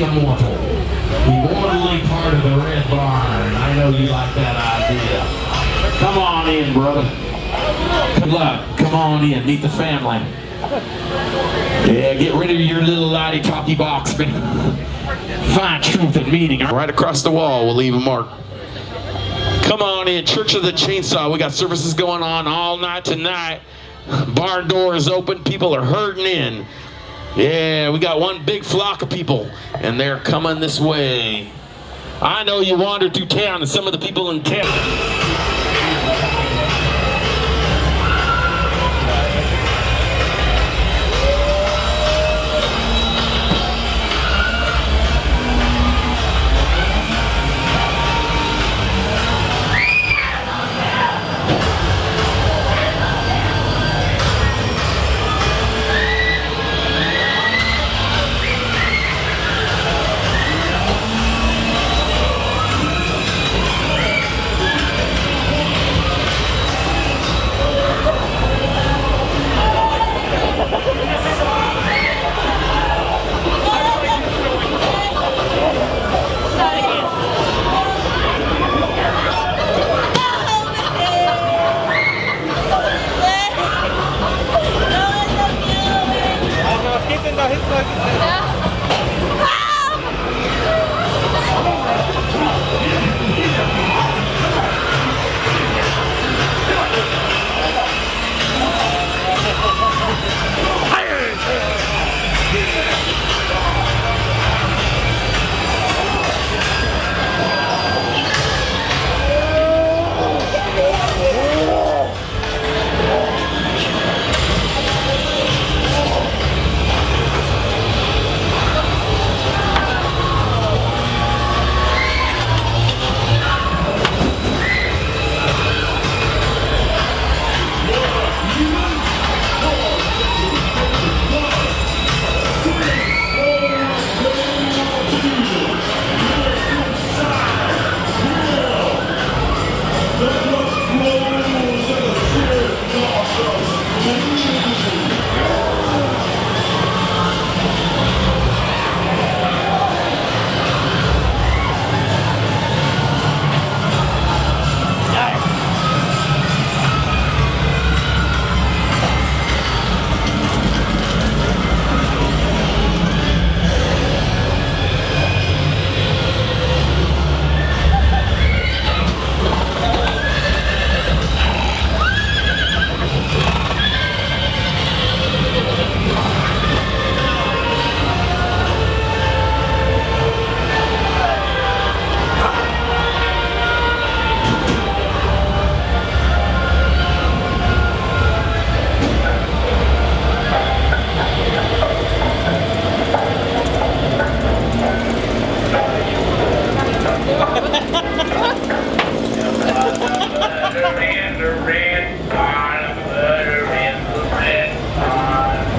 the immortal, immortally part of the Red Barn. I know you like that idea. Come on in, brother. Good luck. Come on in. Meet the family. Yeah, get rid of your little lottie-talkie box, man. Find truth and meaning. Right across the wall, we'll leave a mark. Come on in, Church of the Chainsaw. We got services going on all night tonight. Barn door is open. People are herding in. Yeah, we got one big flock of people, and they're coming this way. I know you wandered through town, and some of the people in town.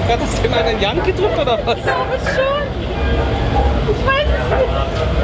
Hat das in einen Jan gedrückt oder was? Ich glaube schon. Ich weiß es nicht.